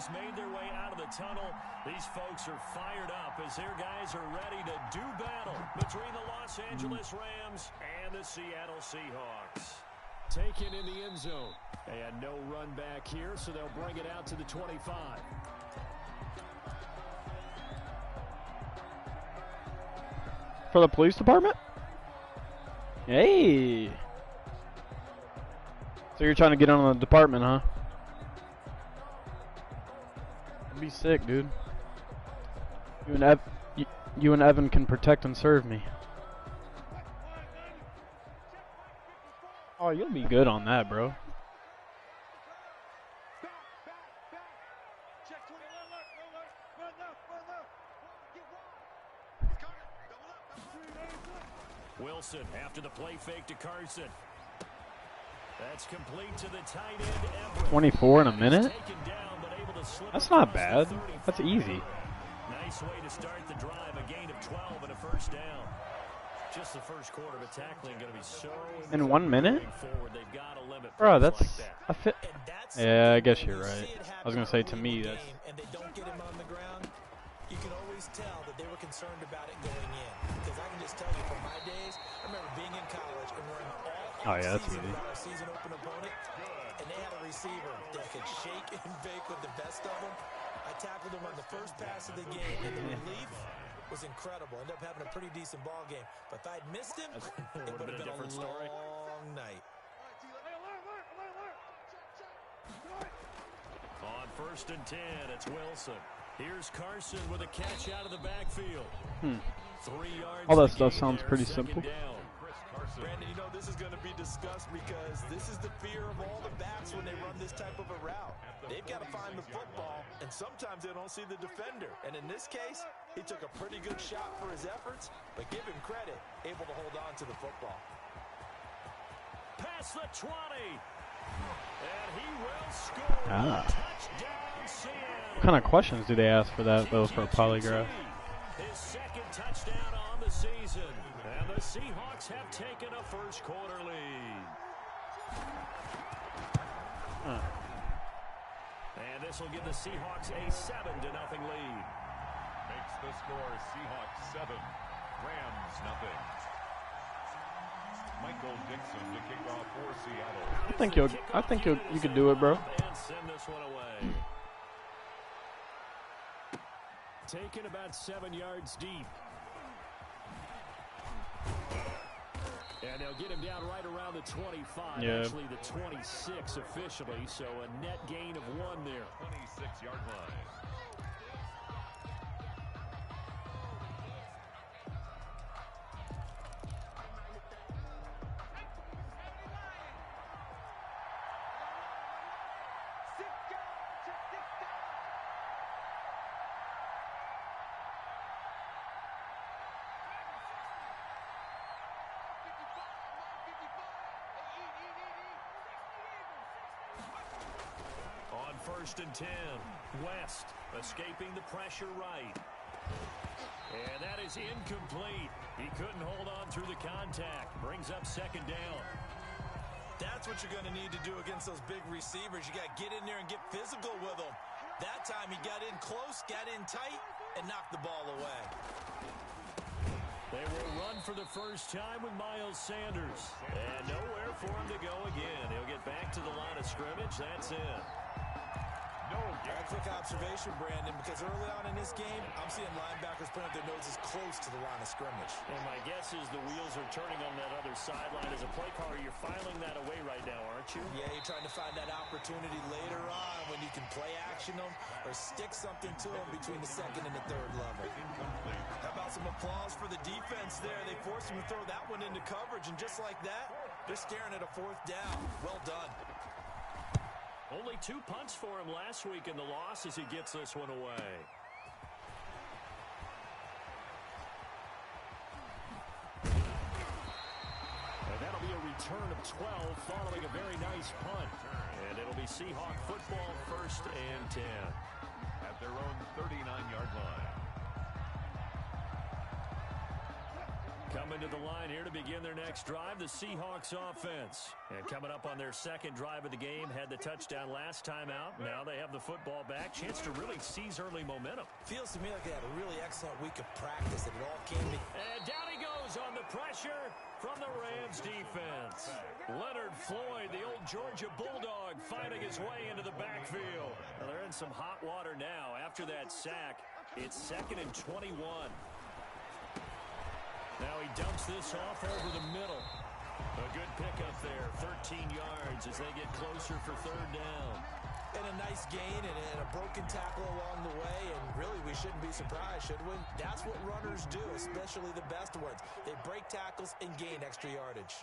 has made their way out of the tunnel. These folks are fired up as their guys are ready to do battle between the Los Angeles Rams and the Seattle Seahawks. Taken in the end zone. And no run back here, so they'll bring it out to the 25. For the police department? Hey! So you're trying to get on the department, huh? That'd be sick, dude. You and Evan can protect and serve me. Oh, you'll be good on that, bro. Wilson after the play fake to Carson. That's complete to the tight end, Everett. 24 in a minute? That's not bad. That's easy. Nice way to start the drive. A gain of 12 and a first down. Just the first quarter, but tackling going to be so in 1 minute? They've got to limit bro, that's like that. a fit. Yeah, I guess you're right. I was going to say, to me, that's... And they don't get him on the ground, you can always tell that they were concerned about it going in. Because I can just tell you from my days, I remember being in college and we're in all that's easy. Our season open opponent, and they had a receiver that could shake and bake with the best of them. I tackled him on the first pass of the game, and the relief was incredible. Ended up having a pretty decent ball game. But if I'd missed him, it would have been a different story. Long night. On 1st and 10, it's Wilson. Here's Carson with a catch out of the backfield. 3 yards. All that stuff sounds pretty simple. Brandon, you know this is going to be discussed because this is the fear of all the backs when they run this type of a route. They've got to find the football, and sometimes they don't see the defender. And in this case, he took a pretty good shot for his efforts, but give him credit, able to hold on to the football. Past the 20. And he will score. Touchdown, Seattle. What kind of questions do they ask for that, though, for a polygraph? His second touchdown on the season. And the Seahawks have taken a first quarter lead. And this will give the Seahawks a 7-0 lead. Makes the score Seahawks 7, Rams 0. Michael Dixon to kick off for Seattle. I think you could do it, bro. And send this one away. Taken about 7 yards deep. And they'll get him down right around the 25. Yeah. Actually, the 26 officially. So a net gain of 1 there. 26-yard line. On 1st and 10, West escaping the pressure right. And that is incomplete. He couldn't hold on through the contact. Brings up 2nd down. That's what you're going to need to do against those big receivers. You got to get in there and get physical with them. That time he got in close, got in tight, and knocked the ball away. They will run for the first time with Miles Sanders. And nowhere for him to go again. He'll get back to the line of scrimmage. That's it. A quick observation, Brandon, because early on in this game, I'm seeing linebackers putting their noses close to the line of scrimmage. And my guess is the wheels are turning on that other sideline. As a play caller, you're filing that away right now, aren't you? Yeah, you're trying to find that opportunity later on when you can play action them or stick something to them between the 2nd and the 3rd level. How about some applause for the defense there? They forced him to throw that one into coverage, and just like that, they're staring at a 4th down. Well done. Only 2 punts for him last week in the loss as he gets this one away. And that'll be a return of 12 following a very nice punt. And it'll be Seahawk football 1st and 10. At their own 39-yard line. Coming to the line here to begin their next drive, the Seahawks offense. And coming up on their second drive of the game, had the touchdown last time out. Now they have the football back. Chance to really seize early momentum. Feels to me like they had a really excellent week of practice, and it all came to... And down he goes on the pressure from the Rams defense. Leonard Floyd, the old Georgia Bulldog, finding his way into the backfield. Well, they're in some hot water now. After that sack, it's 2nd and 21. Now he dumps this off over the middle. A good pickup there, 13 yards as they get closer for 3rd down. And a nice gain and a broken tackle along the way, and really we shouldn't be surprised, should we? That's what runners do, especially the best ones. They break tackles and gain extra yardage.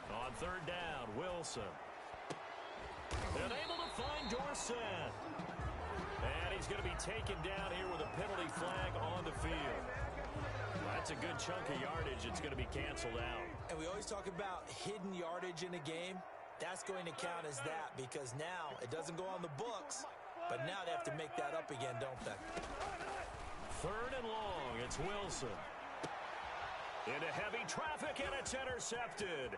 On 3rd down, Wilson. They're able to find Dorsett. And he's going to be taken down here with a penalty flag on the field. That's a good chunk of yardage. It's going to be canceled out. And we always talk about hidden yardage in a game. That's going to count as that because now it doesn't go on the books, but now they have to make that up again, don't they? 3rd and long. It's Wilson. Into heavy traffic, and it's intercepted.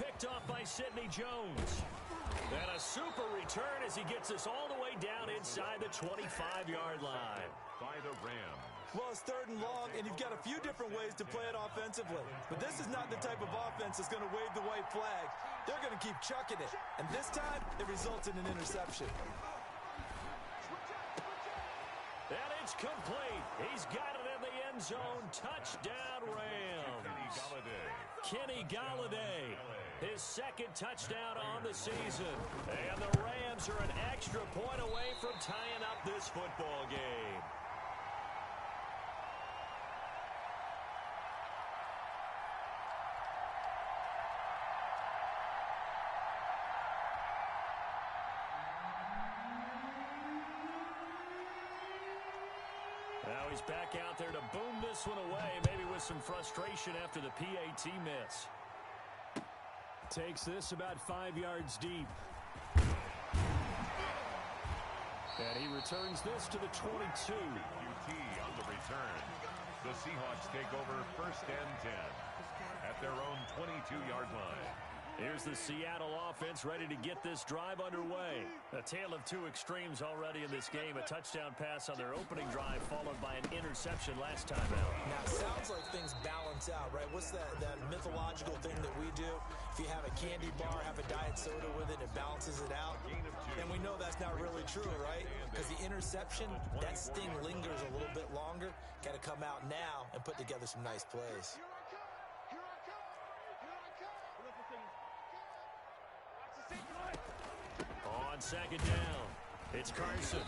Picked off by Sidney Jones. And a super return as he gets us all the way down inside the 25-yard line. By the Rams. Well, it's 3rd and long, and you've got a few different ways to play it offensively. But this is not the type of offense that's going to wave the white flag. They're going to keep chucking it. And this time, it results in an interception. And it's complete. He's got it in the end zone. Touchdown, Rams. Kenny Golladay. His 2nd touchdown on the season. And the Rams are an extra point away from tying up this football game. Now he's back out there to boom this one away, maybe with some frustration after the PAT miss. Takes this about 5 yards deep. And he returns this to the 22. QT on the return. The Seahawks take over 1st and 10 at their own 22-yard line. Here's the Seattle offense ready to get this drive underway. A tale of two extremes already in this game. A touchdown pass on their opening drive followed by an interception last time out. Now, it sounds like things balance out, right? What's that mythological thing that we do? If you have a candy bar, have a diet soda with it, it balances it out. And we know that's not really true, right? Because the interception, that sting lingers a little bit longer. Got to come out now and put together some nice plays. On 2nd down, it's Carson.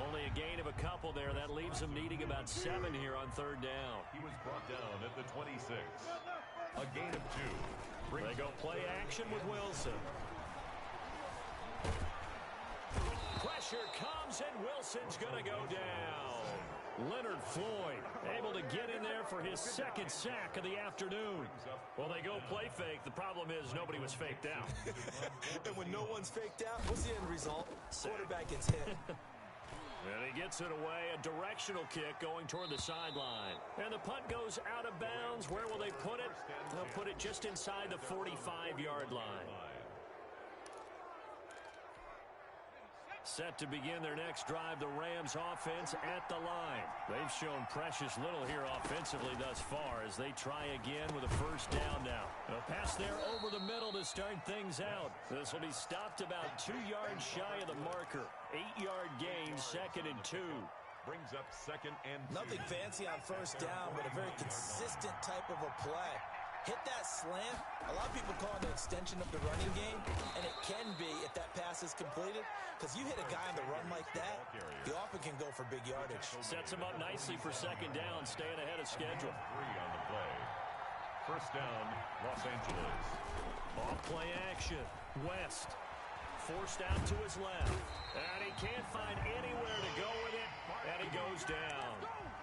Only a gain of a couple there. That leaves him needing about 7 here on 3rd down. He was brought down at the 26. A gain of 2. They go play action with Wilson. Pressure comes, and Wilson's going to go down. Leonard Floyd able to get in there for his 2nd sack of the afternoon. Well, they go play fake. The problem is nobody was faked out. And when no one's faked out, what's the end result? Quarterback gets hit. And he gets it away. A directional kick going toward the sideline. And the punt goes out of bounds. Where will they put it? They'll put it just inside the 45-yard line. Set to begin their next drive, the Rams offense at the line. They've shown precious little here offensively thus far as they try again with a 1st down now. A pass there over the middle to start things out. This will be stopped about 2 yards shy of the marker. 8-yard gain, 2nd and 2. Brings up 2nd and 2. Nothing fancy on 1st down, but a very consistent type of a play. Hit that slant. A lot of people call it an extension of the running game, and it can be if that pass is completed, because you hit a guy on the run like that, he often can go for big yardage. Sets him up nicely for 2nd down, staying ahead of schedule. 3 on the play. 1st down, Los Angeles. Off play action. West forced out to his left, and he can't find anywhere to go with it, and he goes down.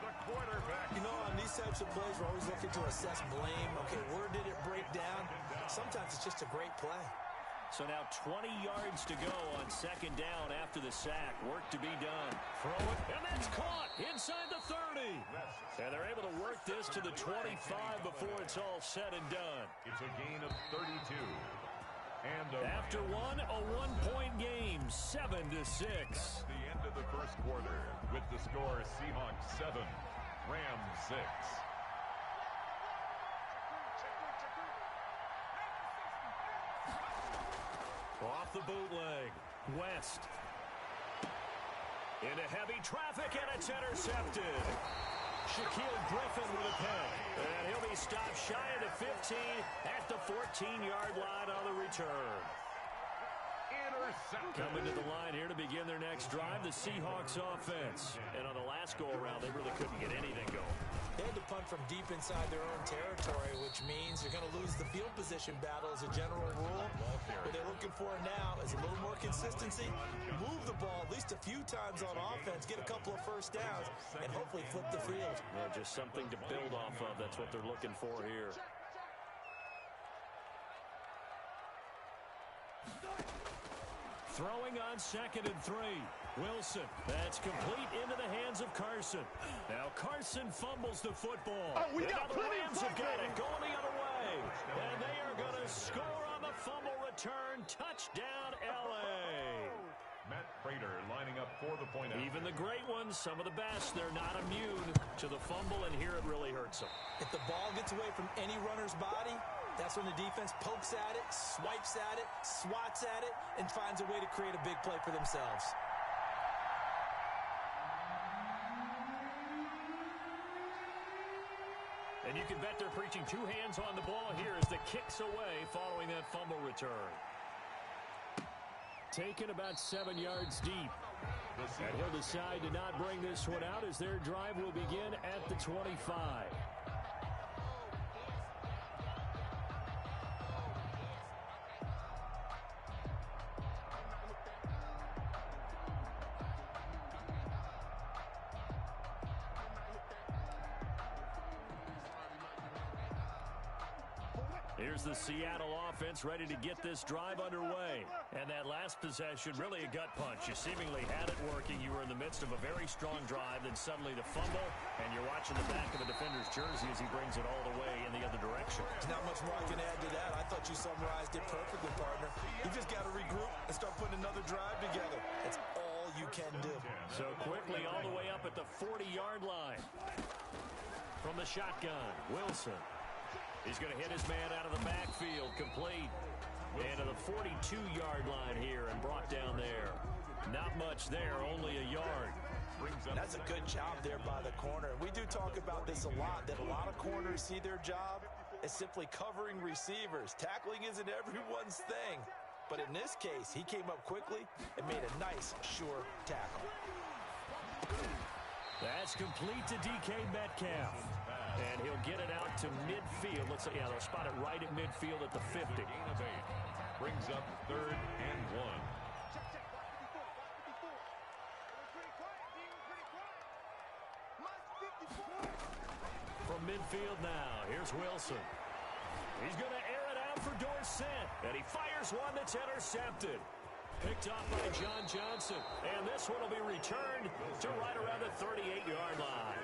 The quarterback. You know, on these types of plays, we're always looking to assess blame. Okay, where did it break down? Sometimes it's just a great play. So now 20 yards to go on second down after the sack. Work to be done. Throw it, and that's caught inside the 30. And they're able to work this to the 25 before it's all said and done. It's a gain of 32. And after a one-point game, 7-6. The end of the first quarter with the score Seahawks 7, Rams 6. Off the bootleg, West. Into heavy traffic, and it's intercepted. Shaquille Griffin with a pick. And he'll be stopped shy of the 15 at the 14-yard line on the return. Coming to the line here to begin their next drive, the Seahawks offense. And on the last go-around, they really couldn't get anything going. They had to punt from deep inside their own territory, which means you're going to lose the field position battle as a general rule. What they're looking for now is a little more consistency, move the ball at least a few times on offense, get a couple of first downs, and hopefully flip the field. Yeah, just something to build off of. That's what they're looking for here. Throwing on 2nd and 3. Wilson. That's complete into the hands of Carson. Now Carson fumbles the football. Oh, we got the Rams have got it going the other way. And they are going to score on the fumble return. Touchdown, L.A. Matt Prater lining up for the point out. Even the great ones, some of the best, they're not immune to the fumble, and here it really hurts them. If the ball gets away from any runner's body, that's when the defense pokes at it, swipes at it, swats at it, and finds a way to create a big play for themselves. And you can bet they're preaching two hands on the ball here as the kick's away following that fumble return. Taken about 7 yards deep. And he'll decide to not bring this one out as their drive will begin at the 25. Here's the Seattle offense ready to get this drive underway. And that last possession, really a gut punch. You seemingly had it working. You were in the midst of a very strong drive, then suddenly the fumble, and you're watching the back of the defender's jersey as he brings it all the way in the other direction. There's not much more I can add to that. I thought you summarized it perfectly, partner. You just got to regroup and start putting another drive together. That's all you can do. So quickly all the way up at the 40-yard line. From the shotgun, Wilson. He's going to hit his man out of the backfield, complete. And to the 42-yard line here and brought down there. Not much there, only a yard. That's a good job there by the corner. We do talk about this a lot, that a lot of corners see their job as simply covering receivers. Tackling isn't everyone's thing. But in this case, he came up quickly and made a nice, sure tackle. That's complete to DK Metcalf. And he'll get it out to midfield. Let's say, yeah, they'll spot it right at midfield at the 50. Brings up 3rd and 1. From midfield now, here's Wilson. He's going to air it out for Dorsett. And he fires one that's intercepted. Picked off by John Johnson. And this one will be returned to right around the 38-yard line.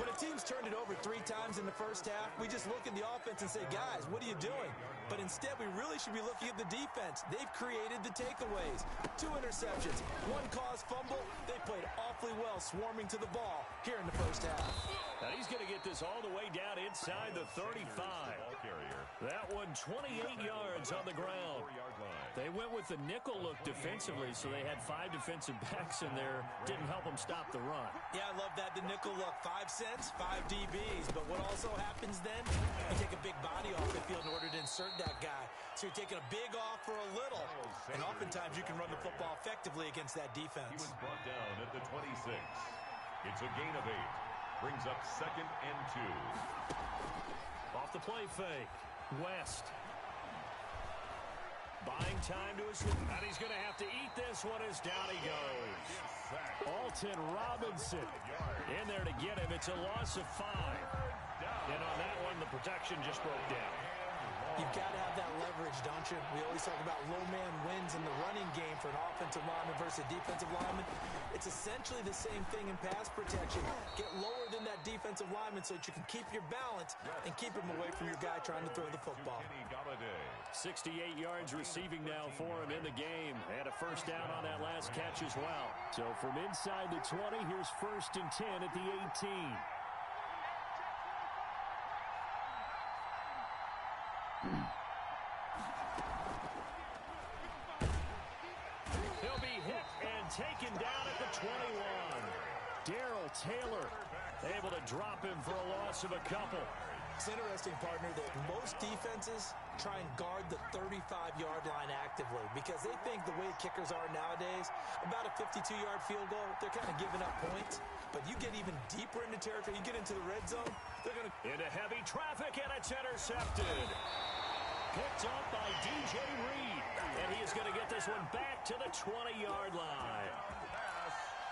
When a team's turned it over 3 times in the first half, we just look at the offense and say, guys, what are you doing? But instead, we really should be looking at the defense. They've created the takeaways. 2 interceptions, 1 caused fumble. They played awfully well swarming to the ball here in the first half. Now he's going to get this all the way down inside the 35. That one 28 yards on the ground. They went with the nickel look defensively, so they had 5 defensive backs in there. Didn't help them stop the run. Yeah, I love that, the nickel look. 5 cents, 5 DBs. But what also happens then, you take a big body off the field in order to insert that guy. So you're taking a big off for a little. And oftentimes you can run the football effectively against that defense. He was brought down at the 26. It's a gain of 8. Brings up 2nd and 2. Off the play fake. West. Buying time to his feet. And he's going to have to eat this one as down he goes. Alton Robinson in there to get him. It's a loss of 5. And on that one, the protection just broke down. You've got to have that leverage advantage, don't you? We always talk about low man wins in the running game for an offensive lineman versus a defensive lineman. It's essentially the same thing in pass protection. Get lower than that defensive lineman so that you can keep your balance and keep him away from your guy trying to throw the football. 68 yards receiving now for him in the game. And a first down on that last catch as well. So from inside the 20, here's 1st and 10 at the 18. He'll be hit and taken down at the 21. Darrell Taylor able to drop him for a loss of a couple. It's interesting, partner, that most defenses try and guard the 35-yard line actively because they think the way kickers are nowadays, about a 52-yard field goal, they're kind of giving up points. But you get even deeper into territory, you get into the red zone, they're going to... Into heavy traffic, and it's intercepted. Picked up by DJ Reed. And he is going to get this one back to the 20-yard line.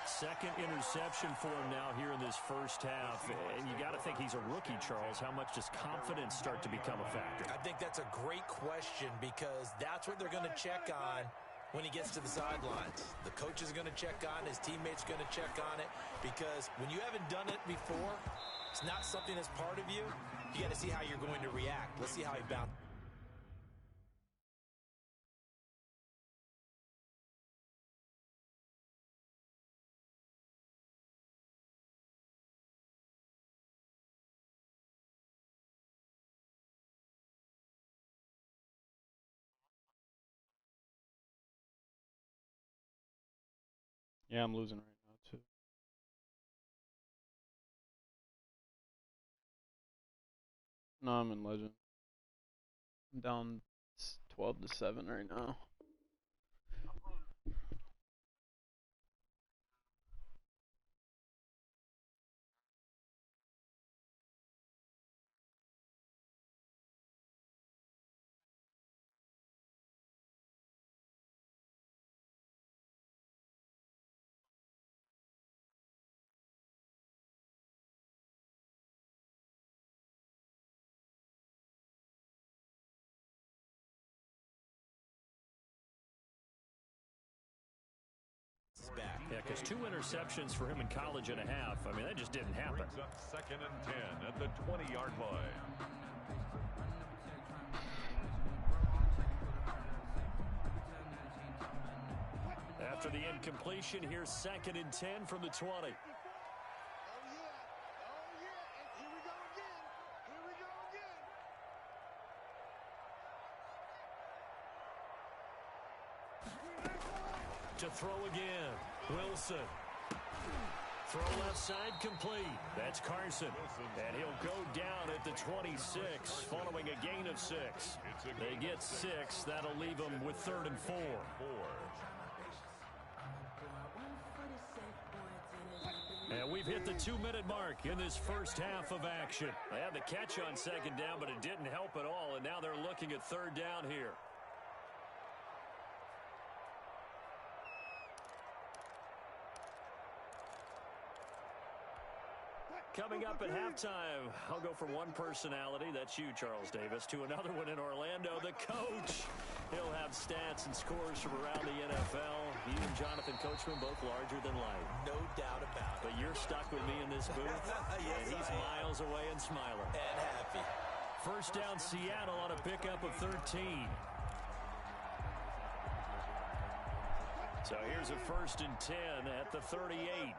Second interception for him now here in this first half. And you got to think he's a rookie, Charles. How much does confidence start to become a factor? I think that's a great question because that's what they're going to check on when he gets to the sidelines. The coach is going to check on, his teammates are going to check on it because when you haven't done it before, it's not something that's part of you. You got to see how you're going to react. Let's see how he bounces. Yeah, I'm losing right now, too. No, I'm in Legend. I'm down 12-7 right now. Back. Yeah, because 2 interceptions for him in college and a half. I mean, that just didn't happen. Brings up 2nd and 10 at the 20-yard line. After the incompletion, here's 2nd and 10 from the 20. To throw again, Wilson. Throw left side complete. That's Carson. And he'll go down at the 26 following a gain of 6. They get 6. That'll leave them with 3rd and 4. And we've hit the 2-minute mark in this first half of action. They had the catch on 2nd down, but it didn't help at all. And now they're looking at 3rd down here. Coming up at halftime, I'll go from one personality, that's you, Charles Davis, to another one in Orlando, the coach. He'll have stats and scores from around the NFL. He and Jonathan Coachman both larger than life. No doubt about it. But you're stuck with me in this booth, yes, and he's miles away and smiling. And happy. First down, Seattle on a pickup of 13. So here's a 1st and 10 at the 38.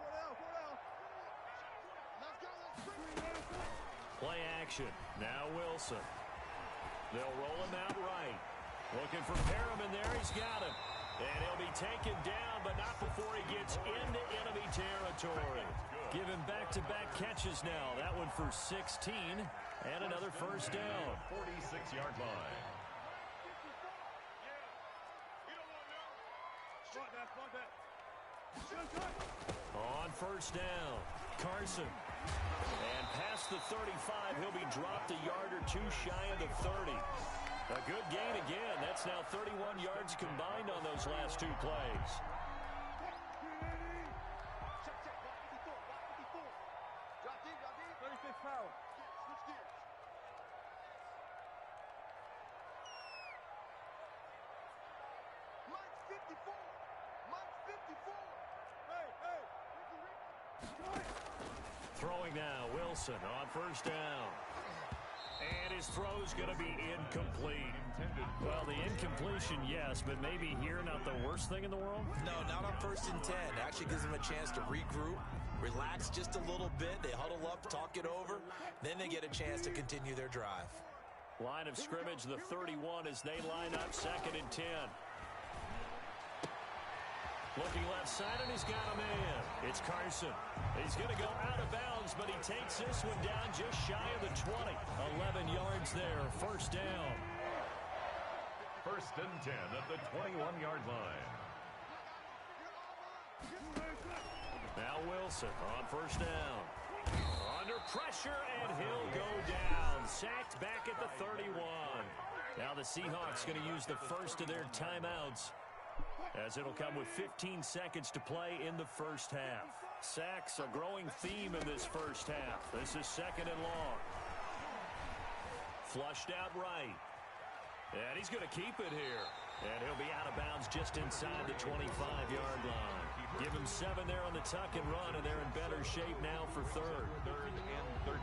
Play action. Now Wilson. They'll roll him out right. Looking for Perriman there. He's got him. And he'll be taken down, but not before he gets into enemy territory. Give him back-to-back catches now. That one for 16. And another first down. 46-yard line. On first down, Carson. And past the 35, he'll be dropped a yard or 2 shy of the 30. A good gain again. That's now 31 yards combined on those last 2 plays. Throwing now, Wilson on first down. And his throw's going to be incomplete. Well, the incompletion, yes, but maybe here not the worst thing in the world? No, not on 1st and 10. Actually gives them a chance to regroup, relax just a little bit. They huddle up, talk it over. Then they get a chance to continue their drive. Line of scrimmage, the 31 as they line up 2nd and 10. Looking left side, and he's got a man. It's Carson. He's going to go out of bounds, but he takes this one down just shy of the 20. 11 yards there, 1st down. 1st and 10 at the 21-yard line. Now Wilson on 1st down. Under pressure, and he'll go down. Sacked back at the 31. Now the Seahawks going to use the first of their timeouts, as it'll come with 15 seconds to play in the 1st half. Sacks, a growing theme in this 1st half. This is 2nd and long. Flushed out right. And he's going to keep it here. And he'll be out of bounds just inside the 25-yard line. Give him 7 there on the tuck and run, and they're in better shape now for 3rd. 3rd and 13.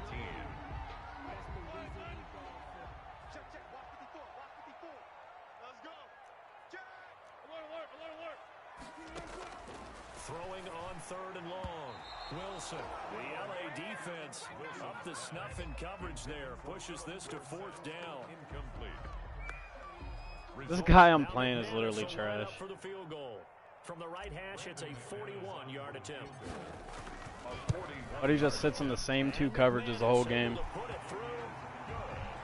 Throwing on 3rd and long. Wilson, the LA defense up the snuff in coverage there. Pushes this to 4th down. Incomplete. This guy I'm playing is literally trash. For the field goal. From the right hash, it's a 41-yard attempt. But he just sits in the same 2 coverages the whole game.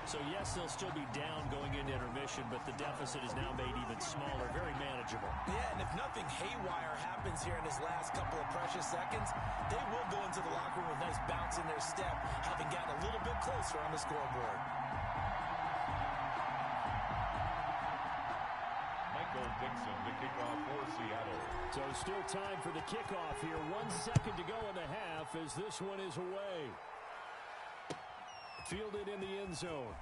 So yes, they'll still be down going into intermission, but the deficit is now made even smaller, very manageable. Yeah, and if nothing haywire happens here in his last couple of precious seconds, they will go into the locker room with a nice bounce in their step, having gotten a little bit closer on the scoreboard. Michael Dixon to kick off for Seattle. So still time for the kickoff here. 1 second to go in the half as this one is away. Fielded in the end zone.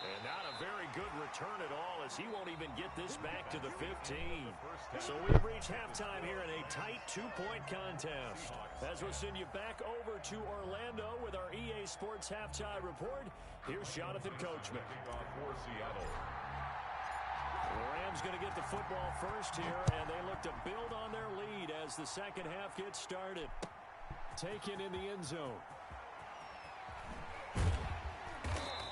And not a very good return at all, as he won't even get this back to the 15. So we've reached halftime here in a tight 2-point contest. As we'll send you back over to Orlando with our EA Sports Halftime Report, here's Jonathan Coachman. Kickoff for Seattle. The Rams going to get the football first here, and they look to build on their lead as the 2nd half gets started. Taken in the end zone.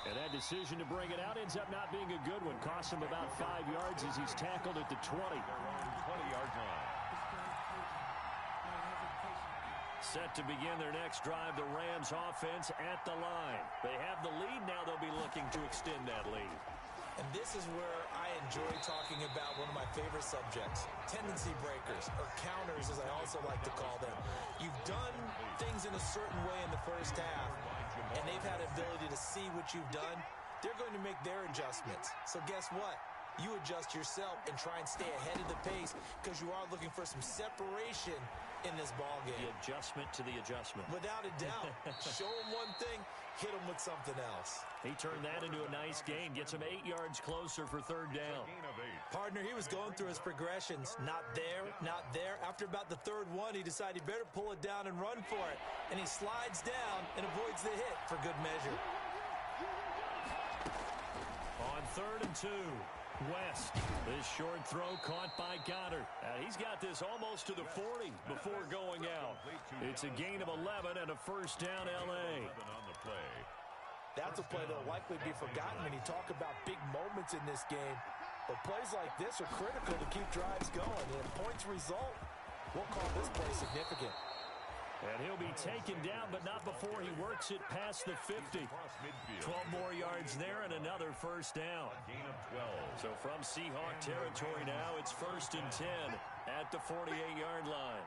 And that decision to bring it out ends up not being a good one. Costs him about 5 yards as he's tackled at the 20. Their own 20-yard line. Set to begin their next drive, the Rams offense at the line. They have the lead now. They'll be looking to extend that lead. And this is where I enjoy talking about one of my favorite subjects, tendency breakers, or counters as I also like to call them. You've done things in a certain way in the 1st half, and they've had the ability to see what you've done. They're going to make their adjustments. So guess what? You adjust yourself and try and stay ahead of the pace, because you are looking for some separation in this ball game. The adjustment to the adjustment. Without a doubt. Show them one thing, hit them with something else. He turned that into a nice gain. Gets him 8 yards closer for 3rd down. Gain of 8. Partner, he was going through his progressions. Not there, not there. After about the 3rd one, he decided he better pull it down and run for it. And he slides down and avoids the hit for good measure. On 3rd and 2. West. This short throw caught by Goddard. He's got this almost to the 40 before going out. It's a gain of 11 and a 1st down, L.A. On the play. That's a play that will likely be forgotten when you talk about big moments in this game. But plays like this are critical to keep drives going. And if points result, we'll call this play significant. And he'll be taken down, but not before he works it past the 50. 12 more yards there and another 1st down. Gain of 12. So from Seahawk territory now, it's 1st and 10 at the 48-yard line.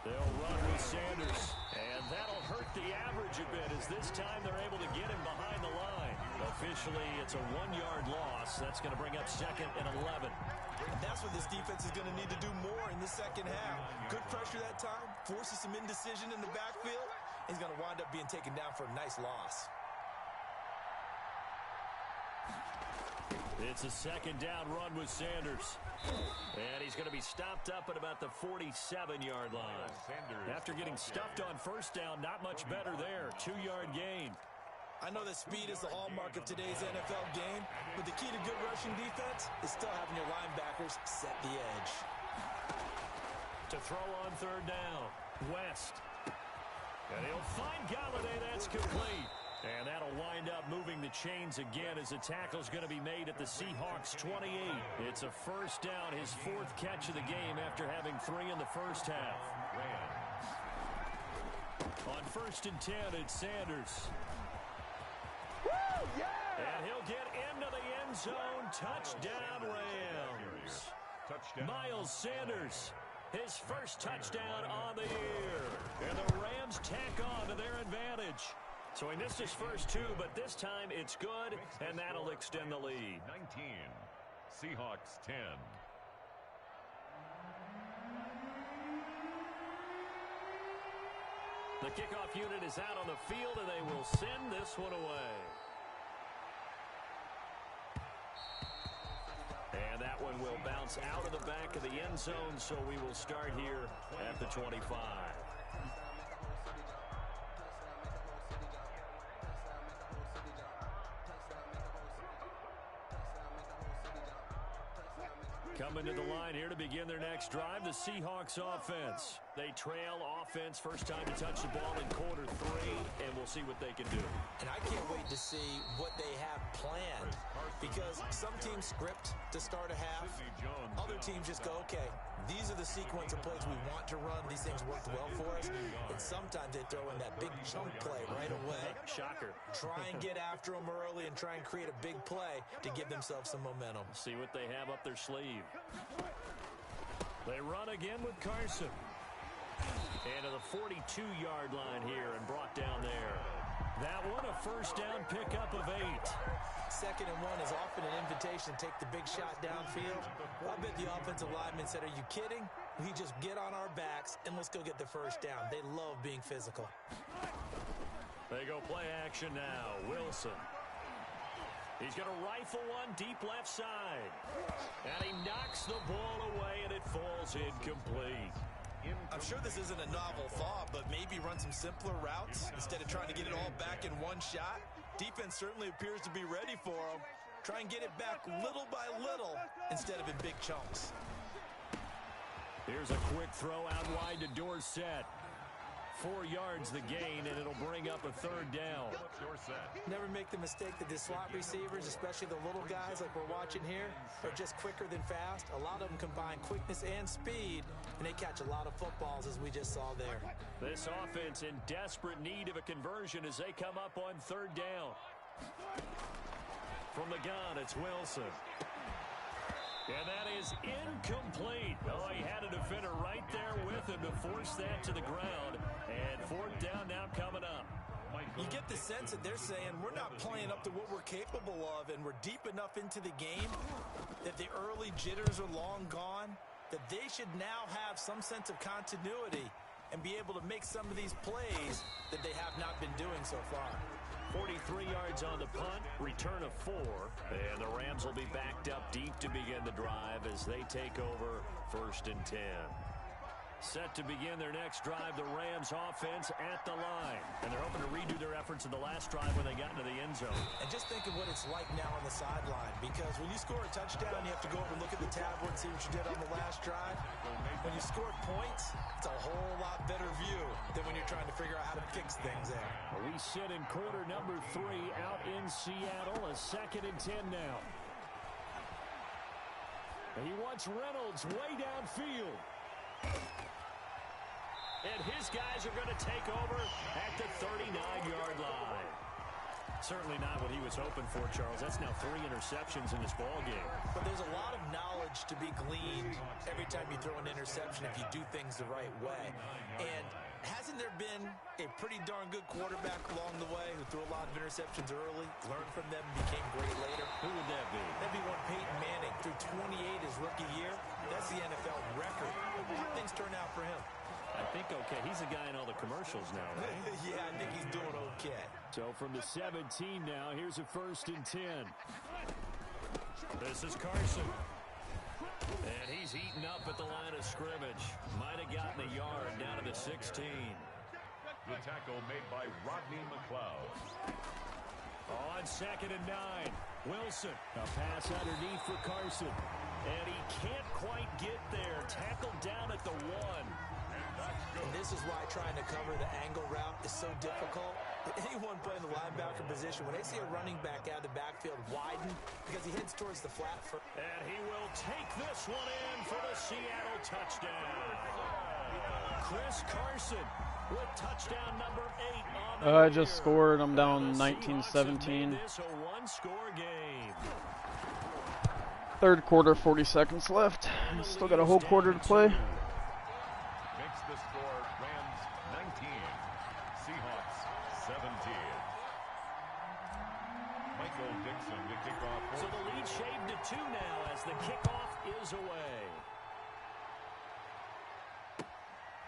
They'll run with Sanders, and that'll hurt the average a bit as this time they're able to get him behind the line. Officially, it's a 1-yard loss. That's going to bring up 2nd and 11. And that's what this defense is going to need to do more in the 2nd half. Good pressure that time, forces some indecision in the backfield. He's going to wind up being taken down for a nice loss. It's a second down run with Sanders. And he's going to be stopped up at about the 47-yard line. After getting stuffed on first down, not much better there. 2-yard gain. I know that speed is the hallmark of today's NFL game, but the key to good rushing defense is still having your linebackers set the edge. To throw on third down, West. And he'll find Galladay. That's complete. And that'll wind up moving the chains again as the tackle's going to be made at the Seahawks 28. It's a first down, his 4th catch of the game after having 3 in the first half. On 1st and 10, it's Sanders. And he'll get into the end zone. Touchdown, Rams. Miles Sanders, his first touchdown on the year. And the Rams tack on to their advantage. So he missed his first 2, but this time it's good, and that'll extend the lead. 19, Seahawks 10. The kickoff unit is out on the field, and they will send this one away. And that one will bounce out of the back of the end zone, so we will start here at the 25. Coming to the line here to begin their next drive, the Seahawks offense. They trail offense, first time to touch the ball in quarter 3, and we'll see what they can do. And I can't wait to see what they have planned, because some teams script to start a half. Other teams just go, okay, these are the sequence of plays we want to run. These things worked well for us. And sometimes they throw in that big chunk play right away. Shocker. Try and get after them early and try and create a big play to give themselves some momentum. See what they have up their sleeve. They run again with Carson. And to the 42-yard line here and brought down there. That one a first down pickup of 8. 2nd and 1 is often an invitation to take the big shot downfield. I bet the offensive lineman said, are you kidding? We just get on our backs and let's go get the first down. They love being physical. They go play action now. Wilson. He's going to rifle one deep left side. And he knocks the ball away, and it falls incomplete. I'm sure this isn't a novel thought, but maybe run some simpler routes instead of trying to get it all back in one shot. Defense certainly appears to be ready for him. Try and get it back little by little instead of in big chunks. Here's a quick throw out wide to Dorsett. 4 yards the gain, and it'll bring up a 3rd down. Never make the mistake that the slot receivers, especially the little guys like we're watching here, are just quicker than fast. A lot of them combine quickness and speed, and they catch a lot of footballs, as we just saw there. This offense in desperate need of a conversion as they come up on 3rd down. From the gun, it's Wilson. And that is incomplete. Oh, he had a defender right there with him to force that to the ground. And 4th down now coming up. You get the sense that they're saying we're not playing up to what we're capable of, and we're deep enough into the game that the early jitters are long gone, that they should now have some sense of continuity and be able to make some of these plays that they have not been doing so far. 43 yards on the punt, return of 4, and the Rams will be backed up deep to begin the drive as they take over 1st and 10. Set to begin their next drive, the Rams offense at the line. And they're hoping to redo their efforts in the last drive when they got into the end zone. And just think of what it's like now on the sideline, because when you score a touchdown, you have to go over and look at the tablet and see what you did on the last drive. When you score points, it's a whole lot better view than when you're trying to figure out how to fix things there. We sit in quarter number 3 out in Seattle, a 2nd and 10 now. And he wants Reynolds way downfield. And his guys are going to take over at the 39-yard line. Certainly not what he was hoping for, Charles. That's now 3 interceptions in this ballgame. But there's a lot of knowledge to be gleaned every time you throw an interception if you do things the right way. And hasn't there been a pretty darn good quarterback along the way who threw a lot of interceptions early, learned from them, and became great later? Who would that be? That'd be one Peyton Manning. Threw 28 his rookie year. That's the NFL record. How things turn out for him? I think okay. He's the guy in all the commercials now, right? Yeah, I think he's doing okay. So from the 17 now, here's a 1st and 10. This is Carson. And he's eaten up at the line of scrimmage. Might have gotten a yard down to the 16. The tackle made by Rodney McLeod. On 2nd and 9. Wilson. A pass underneath for Carson. And he can't quite get there. Tackled down at the 1. And this is why trying to cover the angle route is so difficult. Anyone playing the linebacker position, when they see a running back out of the backfield widen because he heads towards the flat foot. And he will take this one in for the Seattle touchdown. Chris Carson with touchdown number 8 on the I just scored. I'm down 19-17. This a one-score game. Third quarter, 40 seconds left. Still got a whole quarter to play. Makes the score Rams 19, Seahawks 17. Michael Dixon to kick off. So the lead shaved to 2 now as the kickoff is away.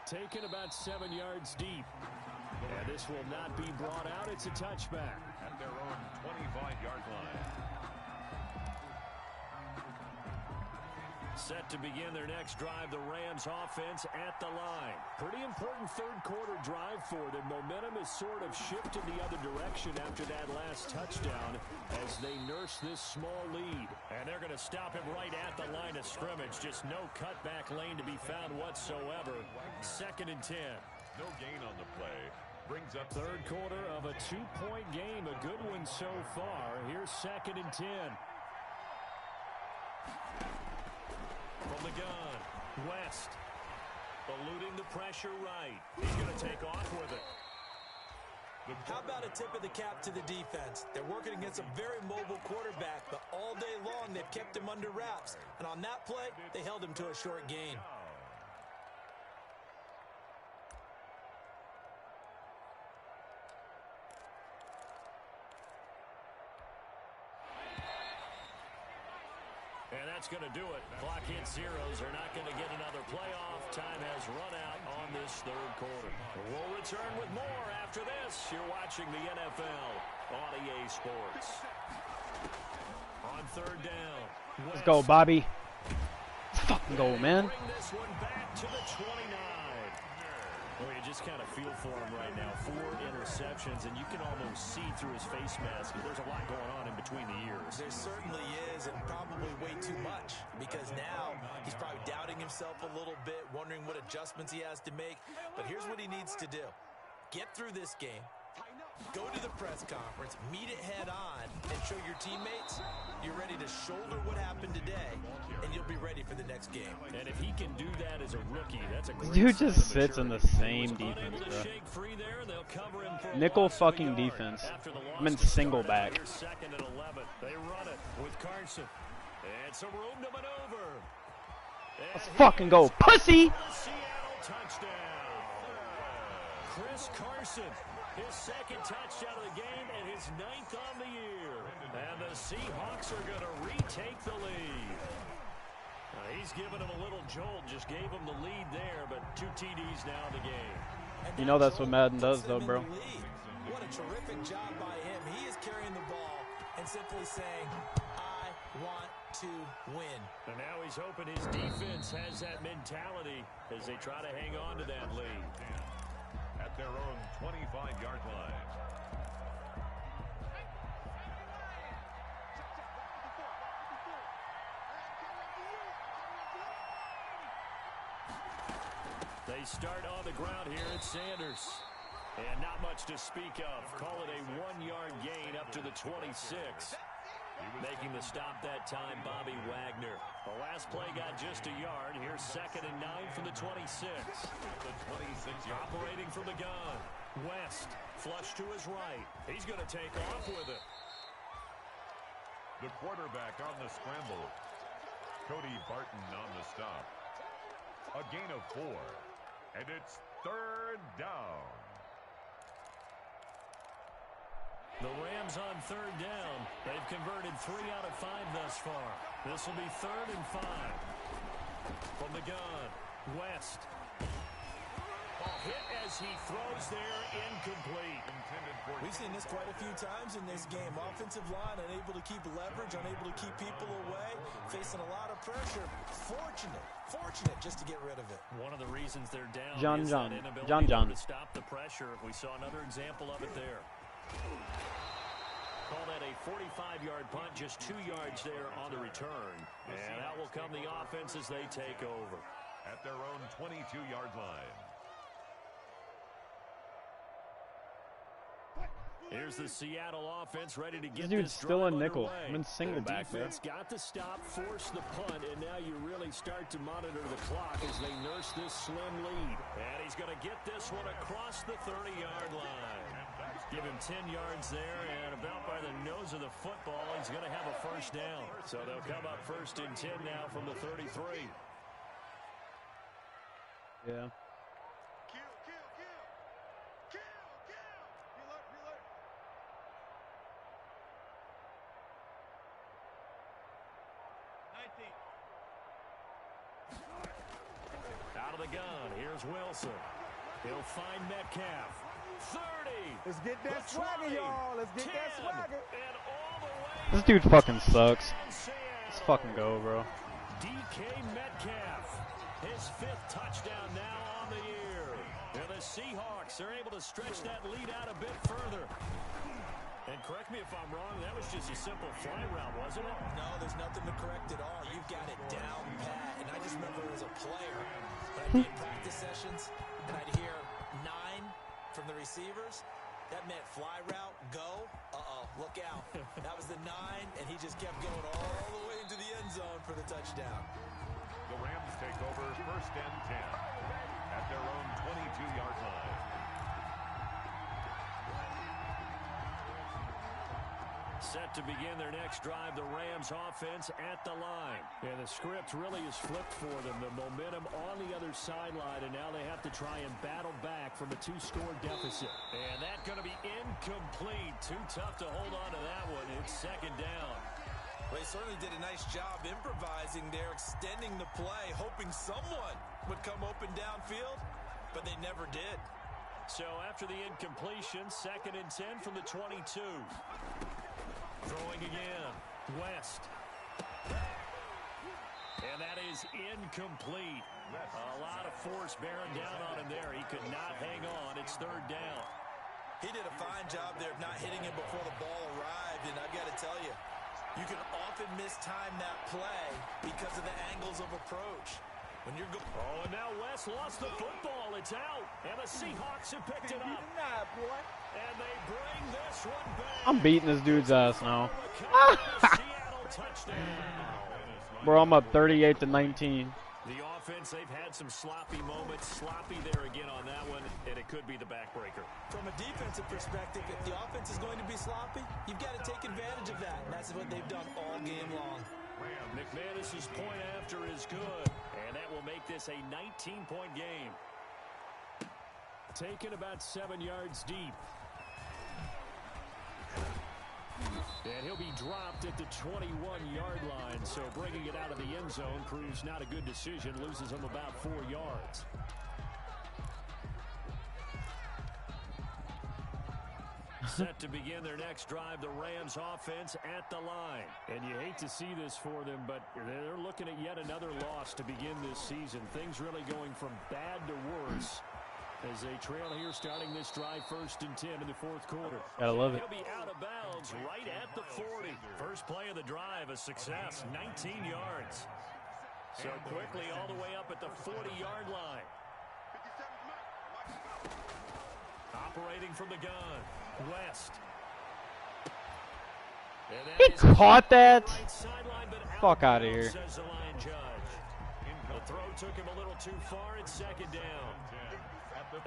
Taken about 7 yards deep. And this will not be brought out. It's a touchback. At their own 25-yard line. Set to begin their next drive, the Rams offense at the line. Pretty important third quarter drive for them. Momentum has sort of shifted the other direction after that last touchdown as they nurse this small lead. And they're going to stop him right at the line of scrimmage. Just no cutback lane to be found whatsoever. 2nd and 10. No gain on the play. Brings up Third quarter of a 2-point game. A good one so far. Here's 2nd and 10. From the gun, West, eluding the pressure right. He's going to take off with it. How about a tip of the cap to the defense? They're working against a very mobile quarterback, but all day long they've kept him under wraps. And on that play, they held him to a short gain. And that's going to do it. Clock hits zeros. They're not going to get another playoff. Time has run out on this third quarter. We'll return with more after this. You're watching the NFL on EA Sports. On 3rd down. Let's go, Bobby. Let's fucking go, man. Bring this one back to the 29. Well, you just kind of feel for him right now. 4 interceptions, and you can almost see through his face mask. There's a lot going on in between the ears. There certainly is, and probably way too much, because now he's probably doubting himself a little bit, wondering what adjustments he has to make. But here's what he needs to do. Get through this game. Go to the press conference, meet it head on, and show your teammates you're ready to shoulder what happened today, and you'll be ready for the next game. And if he can do that as a rookie, that's a great Dude sign just of sits in the maturity. same defense, bro. There, Nickel fucking defense. I'm in single back. Here's 2nd and 11. They run it with Carson. And some room to maneuver. Let's fucking go, pussy! Seattle touchdown. Chris Carson, his 2nd touchdown of the game and his 9th on the year. And the Seahawks are going to retake the lead. He's given him a little jolt, just gave him the lead there, but 2 TDs now in the game. You know that's what Madden does, though, bro. What a terrific job by him. He is carrying the ball and simply saying, I want to win. And now he's hoping his defense has that mentality as they try to hang on to that lead. at their own 25-yard line. They start on the ground here at Sanders. And not much to speak of. Call it a 1-yard gain up to the 26. Making the stop that time, Bobby Wagner. The last play got just a yard. Here's 2nd and 9 from the 26. Operating from the gun. West, flush to his right. He's going to take off with it. The quarterback on the scramble. Cody Barton on the stop. A gain of 4. And it's 3rd down. The Rams on 3rd down. They've converted 3 out of 5 thus far. This will be 3rd and 5. From the gun, West. Hit as he throws there, incomplete. We've seen this quite a few times in this game. Offensive line unable to keep leverage, unable to keep people away, facing a lot of pressure. Fortunate just to get rid of it. One of the reasons they're down is John that inability to John. stop the pressure. We saw another example of it there. Call that a 45-yard punt, just 2 yards there on the return. And out will come the offense as they take over. At their own 22-yard line. Here's the Seattle offense ready to get This dude's still in nickel. underway. I'm in single back there. Defense got the stop, force the punt, and now you really start to monitor the clock as they nurse this slim lead. And he's going to get this one across the 30-yard line. Give him 10 yards there, and about by the nose of the football, he's going to have a first down. So they'll come up 1st and 10 now from the 33. Yeah. Out of the gun, here's Wilson. He'll find Metcalf. 30. Let's get that swagger, y'all. Let's get that swagger. And all the way. This dude fucking sucks. Let's fucking go, bro. DK Metcalf, his 5th touchdown now on the year. And the Seahawks are able to stretch that lead out a bit further. And correct me if I'm wrong, that was just a simple fly route, wasn't it? No, there's nothing to correct at all. You've got it down pat. And I just remember as a player, when I'd be in practice sessions, and I'd hear 9 from the receivers. That meant fly route, go. Look out. That was the 9, and he just kept going all the way into the end zone for the touchdown. The Rams take over 1st and 10 at their own 22-yard line. Set to begin their next drive, the Rams offense at the line. And the script really is flipped for them. The momentum on the other sideline, and now they have to try and battle back from a 2-score deficit. And that's going to be incomplete. Too tough to hold on to that one. It's 2nd down. Well, they certainly did a nice job improvising there, extending the play, hoping someone would come open downfield, but they never did. So after the incompletion, 2nd and 10 from the 22. Throwing again. West. And that is incomplete. A lot of force bearing down on him there. He could not hang on. It's 3rd down. He did a fine job there of not hitting him before the ball arrived, and I've got to tell you, you can often mistime that play because of the angles of approach. When you're and now West lost the football. It's out. And the Seahawks have picked it up. And they bring this one back. I'm beating this dude's ass now. Seattle touchdown. Bro, I'm up 38-19. The offense, they've had some sloppy moments. Sloppy there again on that one, and it could be the backbreaker. From a defensive perspective, if the offense is going to be sloppy, you've got to take advantage of that. And that's what they've done all game long. McManus's point after is good, and that will make this a 19-point game. Taken about 7 yards deep. And he'll be dropped at the 21-yard line, so bringing it out of the end zone proves not a good decision, loses him about 4 yards. Set to begin their next drive, the Rams offense at the line. And you hate to see this for them, but they're looking at yet another loss to begin this season. Things really going from bad to worse as they trail here starting this drive 1st and 10 in the 4th quarter. Gotta love it. He'll be out of bounds right at the 40. First play of the drive, a success, 19 yards. So quickly all the way up at the 40-yard line. Operating from the gun, West. He caught that? Right sideline, but Fuck out of here. Says the line judge. The throw took him a little too far. It's 2nd down.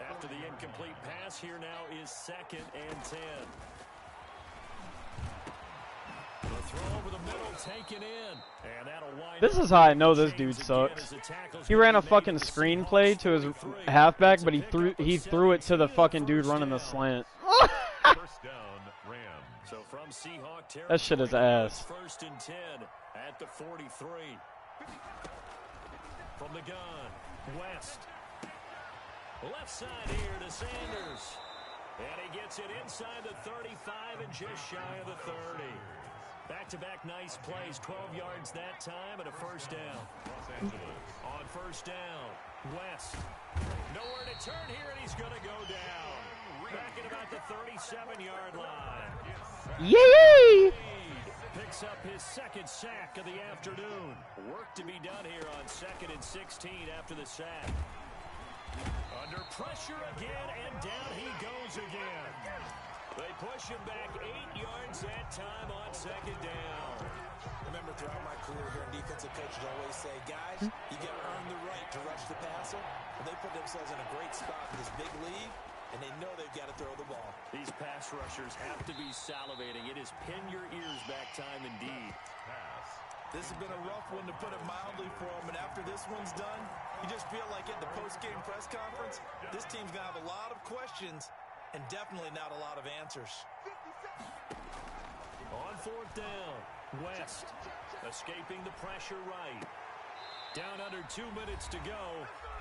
After the incomplete pass, here now is 2nd and 10. The throw over the middle, taken in. And that'll wind This is how I know this dude sucks. He ran a fucking screenplay to his halfback, but he threw it to the fucking dude running the slant. First down, Rams. So from Seahawk territory, That shit is ass. 1st and 10 at the 43. From the gun, West. Left side here to Sanders. And he gets it inside the 35 and just shy of the 30. Back-to-back nice plays, 12 yards that time and a first down. On first down, West. Nowhere to turn here, and he's going to go down. Back at about the 37-yard line. Yay! Picks up his second sack of the afternoon. Work to be done here on 2nd and 16 after the sack. Under pressure again, and down he goes again. They push him back 8 yards that time on 2nd down. Remember, throughout my career here in defensive coaches always say, guys, you got to earn the right to rush the passer. And they put themselves in a great spot in this big lead, and they know they've got to throw the ball. These pass rushers have to be salivating. It is pin your ears back time indeed. This has been a rough one, to put it mildly, for them. And after this one's done, you just feel like at the post-game press conference, this team's going to have a lot of questions and definitely not a lot of answers. On 4th down, West escaping the pressure right. Down under 2 minutes to go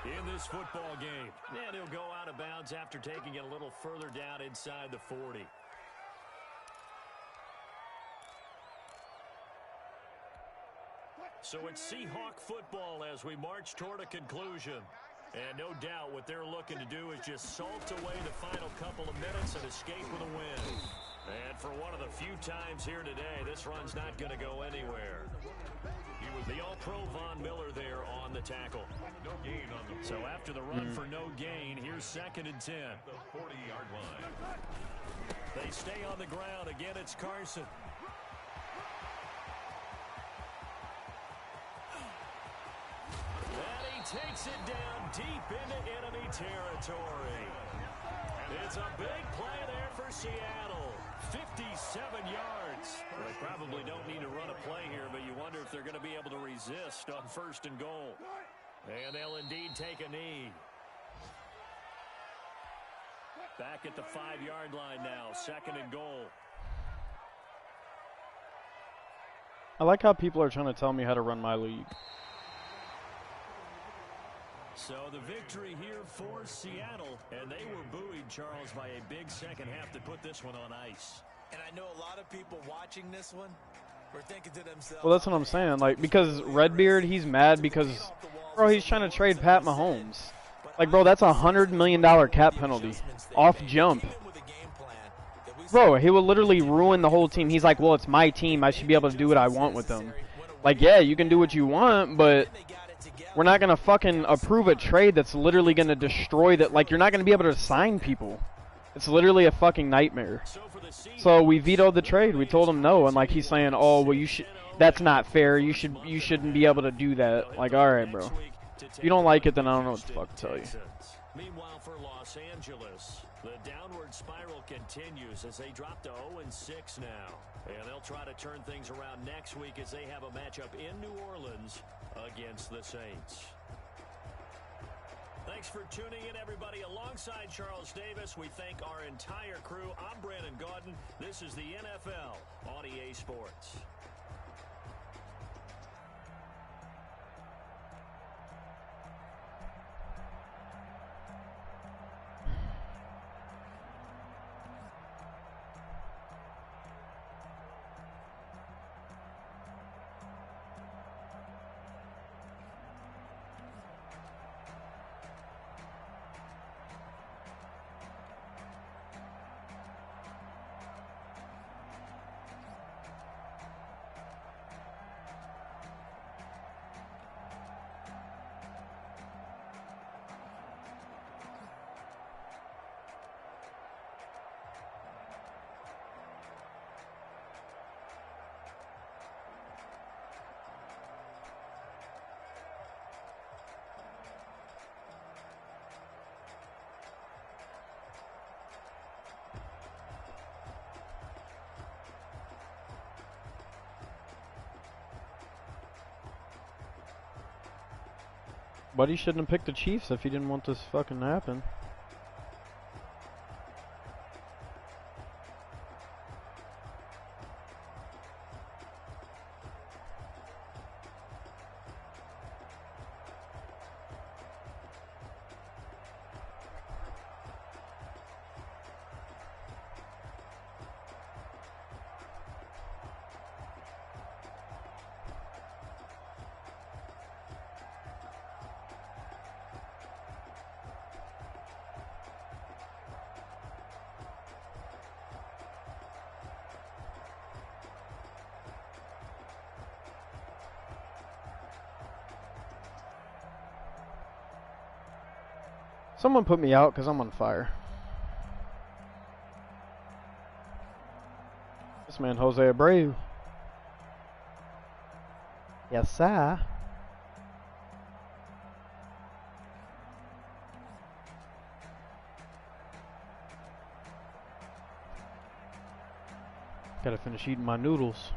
in this football game. And he'll go out of bounds after taking it a little further down inside the 40. So it's Seahawk football as we march toward a conclusion. And no doubt what they're looking to do is just salt away the final couple of minutes and escape with a win. And for one of the few times here today, this run's not going to go anywhere. He was the All-Pro Von Miller there on the tackle. No gain on the So after the run for no gain, here's 2nd and 10. the 40-yard line. They stay on the ground. Again, it's Carson. Takes it down deep into enemy territory. It's a big play there for Seattle. 57 yards. Well, they probably don't need to run a play here, but you wonder if they're going to be able to resist on 1st and goal. And they'll indeed take a knee. Back at the 5-yard line now, 2nd and goal. I like how people are trying to tell me how to run my league. So the victory here for Seattle, and they were buoyed, Charles, by a big second half to put this one on ice. And I know a lot of people watching this one were thinking to themselves, Well, that's what I'm saying. Like, because Redbeard, he's mad because, bro, he's trying to trade Pat Mahomes. Like, bro, that's $100 million cap penalty off jump. Bro, he will literally ruin the whole team. He's like, well, it's my team. I should be able to do what I want with them. Like, yeah, you can do what you want, but we're not going to fucking approve a trade that's literally going to destroy that. Like, you're not going to be able to sign people. It's literally a fucking nightmare. So we vetoed the trade. We told him no, and like he's saying, oh, well, you should. That's not fair. You shouldn't be able to do that. Like, all right, bro. If you don't like it, then I don't know what the fuck to tell you. Meanwhile, for Los Angeles, the downward spiral continues as they drop to 0-6 now. And they'll try to turn things around next week as they have a matchup in New Orleans against the Saints. Thanks for tuning in, everybody. Alongside Charles Davis, we thank our entire crew. I'm Brandon Gaudin. This is the NFL on EA Sports. But he shouldn't have picked the Chiefs if he didn't want this fucking to happen. Someone put me out because I'm on fire. This man, Jose Abreu. Yes, sir. Gotta finish eating my noodles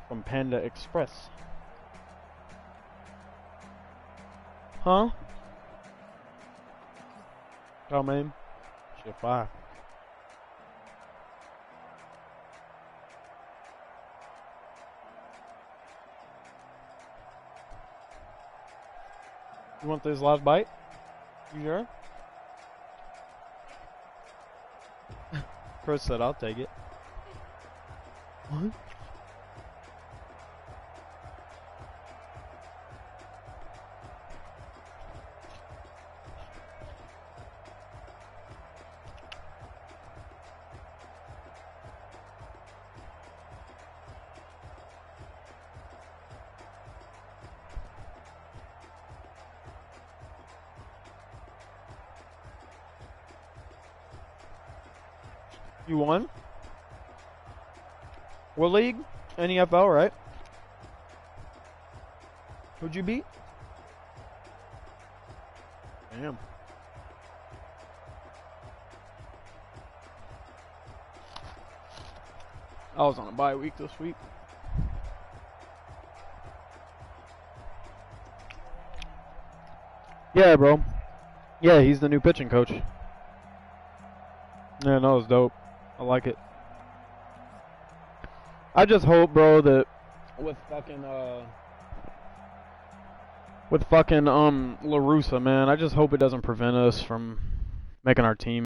from Panda Express. Huh? Oh, man. Shit, fire. You want this last bite? You sure? Chris said I'll take it. What? You won? What league? NFL, right? Who'd you beat? Damn. I was on a bye week this week. Yeah, bro. Yeah, he's the new pitching coach. Yeah, no, it's dope. I like it. I just hope, bro, that with fucking La Russa, man, I just hope it doesn't prevent us from making our team